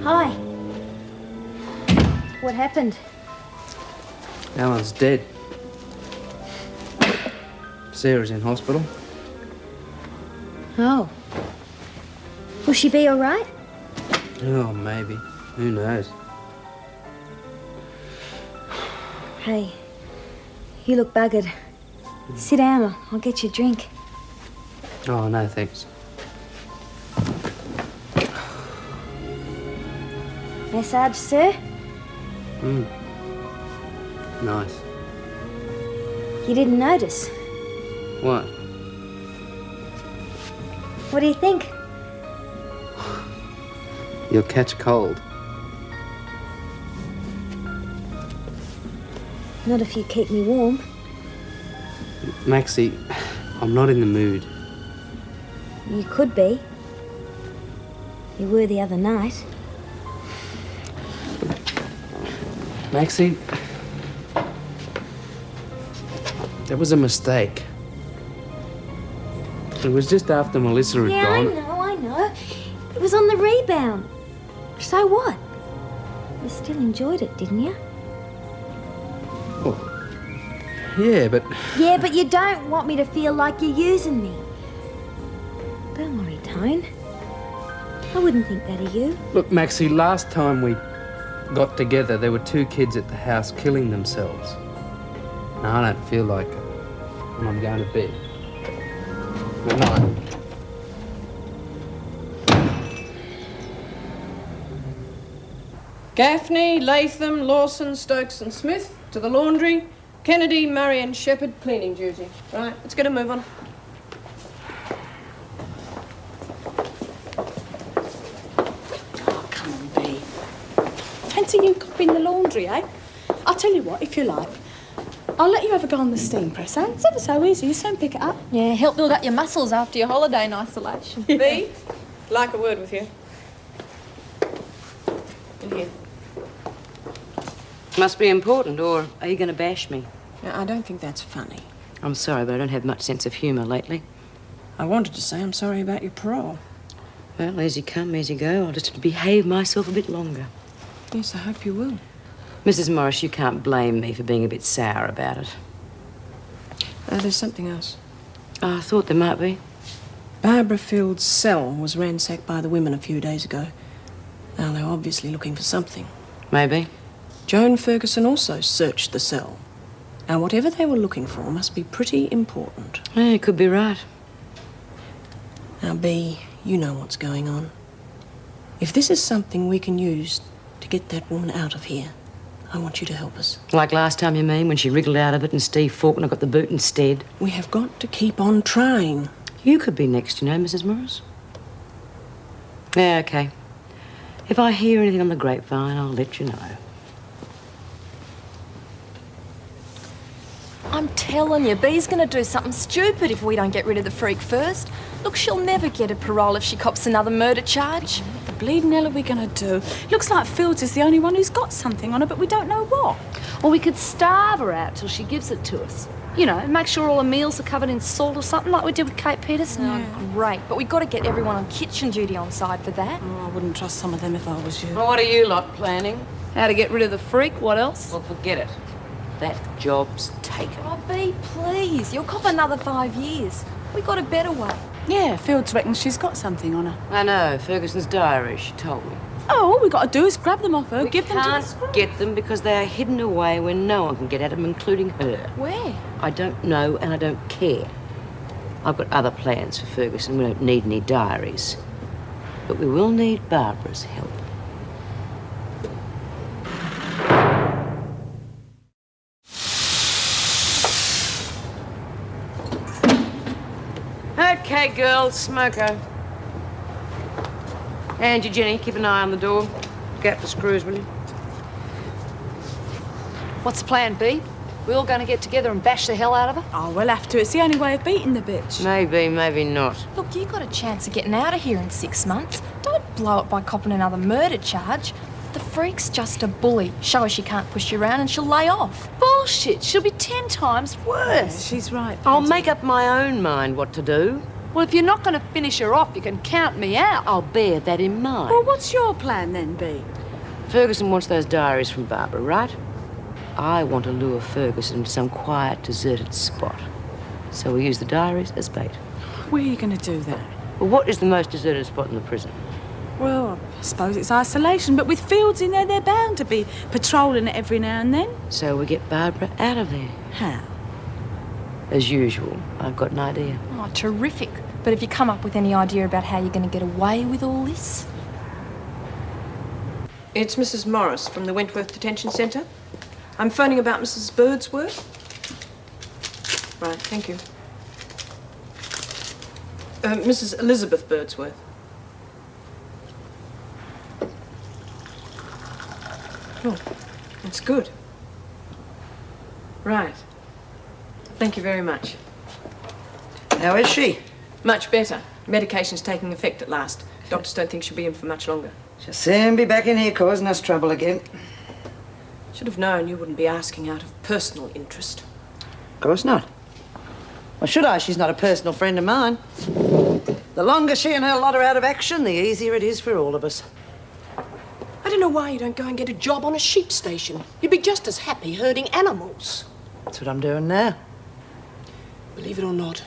Hi. What happened? Alan's dead. Sarah's in hospital. Oh. Will she be all right? Oh, maybe. Who knows? Hey, you look buggered. Sit down, I'll get you a drink. Oh, no, thanks. Massage, sir? Nice. You didn't notice. What? What do you think? You'll catch cold. Not if you keep me warm. Maxie, I'm not in the mood. You could be. You were the other night. Maxie, that was a mistake. It was just after Melissa had gone. I know. It was on the rebound. So what? You still enjoyed it, didn't you? Oh, yeah, but... Yeah, but you don't want me to feel like you're using me. Don't worry, Tone. I wouldn't think that of you. Look, Maxie, last time we got together, there were 2 kids at the house killing themselves. Now, I don't feel like it. And I'm going to bed. Good night. Gaffney, Latham, Lawson, Stokes and Smith to the laundry. Kennedy, Murray and Shepherd cleaning duty. Right, let's get a move on. Oh, come on, Bea. Fancy you copying the laundry, eh? I'll tell you what, if you like, I'll let you have a go on the steam press, eh? It's ever so easy. You soon pick it up. Yeah, help build up your muscles after your holiday in isolation. Bea, like a word with you. In here. Must be important, or are you going to bash me? Now, I don't think that's funny. I'm sorry, but I don't have much sense of humour lately. I wanted to say I'm sorry about your parole. Well, easy come, easy go. I'll just have to behave myself a bit longer. Yes, I hope you will. Mrs. Morris, you can't blame me for being a bit sour about it. There's something else. Oh, I thought there might be. Barbara Field's cell was ransacked by the women a few days ago. Now, they're obviously looking for something. Maybe. Joan Ferguson also searched the cell. Now, whatever they were looking for must be pretty important. Yeah, you could be right. Now, Bea, you know what's going on. If this is something we can use to get that woman out of here, I want you to help us. Like last time, you mean, when she wriggled out of it and Steve Faulkner got the boot instead? We have got to keep on trying. You could be next, you know, Mrs. Morris. Yeah, OK. If I hear anything on the grapevine, I'll let you know. I'm telling you, Bea's going to do something stupid if we don't get rid of the freak first. Look, she'll never get a parole if she cops another murder charge. What the bleeding hell are we going to do? Looks like Fields is the only one who's got something on her, but we don't know what. Or we could starve her out till she gives it to us. You know, make sure all her meals are covered in salt or something like we did with Kate Peterson. Oh, great. But we've got to get everyone on kitchen duty on side for that. Oh, I wouldn't trust some of them if I was you. Well, what are you lot planning? How to get rid of the freak, what else? Well, forget it. That job's taken. Oh, Bea, please. You'll cop another 5 years. We got a better way. Yeah, Fields reckons she's got something on her. I know, Ferguson's diary, she told me. Oh, all we got to do is grab them off her, give them to Can't us. get them because they are hidden away where no one can get at them, including her. Where? I don't know and I don't care. I've got other plans for Ferguson. We don't need any diaries. But we will need Barbara's help. Okay, girls, smoke her. And you, Jenny, keep an eye on the door. Look out for screws, will you? What's the plan, Bea? We all going to get together and bash the hell out of her? Oh, we'll have to. It's the only way of beating the bitch. Maybe, maybe not. Look, you got a chance of getting out of here in 6 months. Don't blow it by copping another murder charge. The freak's just a bully. Show her she can't push you around and she'll lay off. Bullshit. She'll be 10 times worse. She's right. I'll make up my own mind what to do. Well, if you're not going to finish her off, you can count me out. I'll bear that in mind. Well, what's your plan then, Bea? Ferguson wants those diaries from Barbara, right? I want to lure Ferguson to some quiet, deserted spot. So we use the diaries as bait. Where are you going to do that? Well, what is the most deserted spot in the prison? Well, I suppose it's isolation, but with fields in there, they're bound to be patrolling it every now and then. So we get Barbara out of there. How? As usual, I've got an idea. Oh, terrific. But have you come up with any idea about how you're going to get away with all this? It's Mrs. Morris from the Wentworth Detention Centre. I'm phoning about Mrs. Birdsworth. Right, thank you. Mrs. Elizabeth Birdsworth. Oh, that's good. Right. Thank you very much. How is she? Much better. Medication's taking effect at last. Doctors don't think she'll be in for much longer. She'll soon be back in here causing us trouble again. Should have known you wouldn't be asking out of personal interest. Of course not. Well, should I? She's not a personal friend of mine. The longer she and her lot are out of action, the easier it is for all of us. I don't know why you don't go and get a job on a sheep station. You'd be just as happy herding animals. That's what I'm doing now. Believe it or not,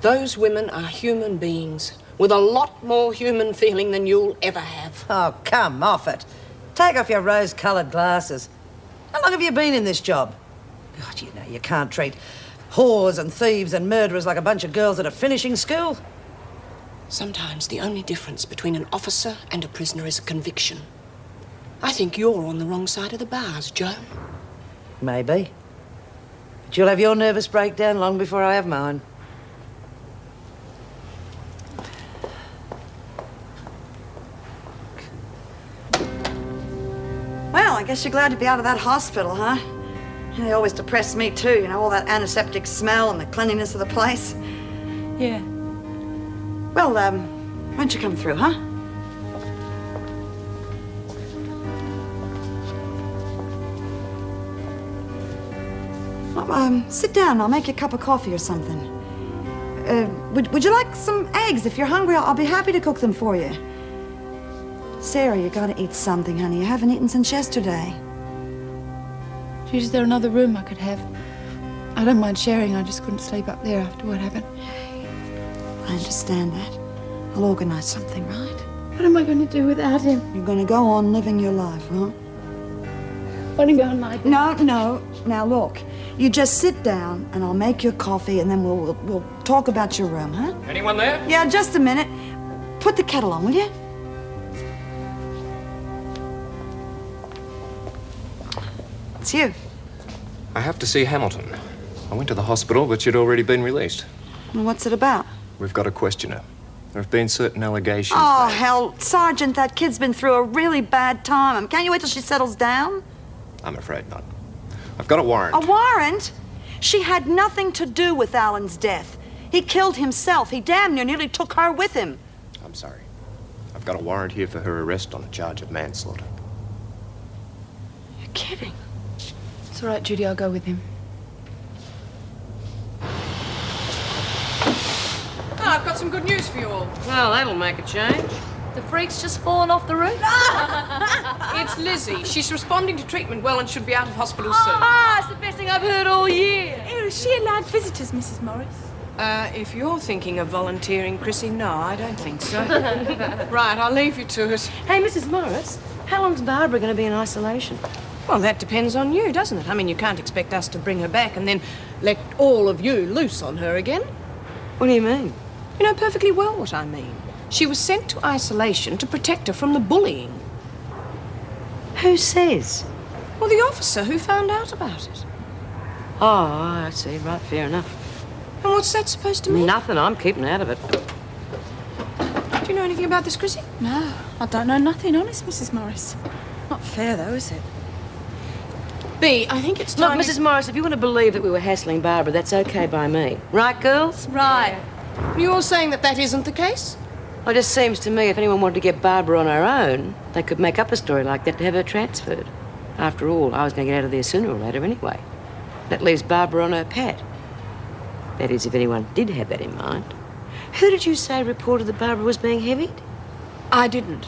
those women are human beings with a lot more human feeling than you'll ever have. Oh, come off it. Take off your rose-coloured glasses. How long have you been in this job? God, you know you can't treat whores and thieves and murderers like a bunch of girls at a finishing school. Sometimes the only difference between an officer and a prisoner is a conviction. I think you're on the wrong side of the bars, Joan. Maybe. But you'll have your nervous breakdown long before I have mine. Well, I guess you're glad to be out of that hospital, huh? They always depressed me too, you know, all that antiseptic smell and the cleanliness of the place. Yeah. Well, why don't you come through, huh? Well, sit down. I'll make you a cup of coffee or something. Would you like some eggs? If you're hungry, I'll be happy to cook them for you. Sarah, you gotta eat something, honey. You haven't eaten since yesterday. Gee, is there another room I could have? I don't mind sharing. I just couldn't sleep up there after what happened. I understand that. I'll organize something, right? What am I going to do without him? You're gonna go on living your life, huh? I want to go and lie down. No. Now look, you just sit down and I'll make your coffee and then we'll talk about your room, huh? Anyone there? Yeah, just a minute. Put the kettle on, will you? It's you. I have to see Hamilton. I went to the hospital, but she'd already been released. Well, what's it about? We've got to question her. There have been certain allegations Oh, made. hell, Sergeant, that kid's been through a really bad time. Can't you wait till she settles down? I'm afraid not. I've got a warrant. A warrant? She had nothing to do with Alan's death. He killed himself. He damn nearly took her with him. I'm sorry. I've got a warrant here for her arrest on a charge of manslaughter. You're kidding. It's all right, Judy. I'll go with him. Oh, I've got some good news for you all. Well, that'll make a change. The freak's just fallen off the roof. It's Lizzie. She's responding to treatment well and should be out of hospital soon. Ah, it's the best thing I've heard all year. Is she allowed visitors, Mrs. Morris? If you're thinking of volunteering, Chrissy, no, I don't think so. Right, I'll leave you to it. Hey, Mrs. Morris, how long's Barbara going to be in isolation? Well, that depends on you, doesn't it? I mean, you can't expect us to bring her back and then let all of you loose on her again. What do you mean? You know perfectly well what I mean. She was sent to isolation to protect her from the bullying. Who says? Well, the officer who found out about it. Oh, I see. Right, fair enough. And what's that supposed to mean? Nothing. I'm keeping out of it. Do you know anything about this, Chrissy? No, I don't know nothing, honest, Mrs. Morris. Not fair, though, is it? Bea, I think it's Look, time... Mrs. Morris, if you want to believe that we were hassling Barbara, that's okay by me. Right, girls? Right. You're saying that that isn't the case? Well, it just seems to me if anyone wanted to get Barbara on her own, they could make up a story like that to have her transferred. After all, I was going to get out of there sooner or later anyway. That leaves Barbara on her pad. That is, if anyone did have that in mind. Who did you say reported that Barbara was being heavied? I didn't.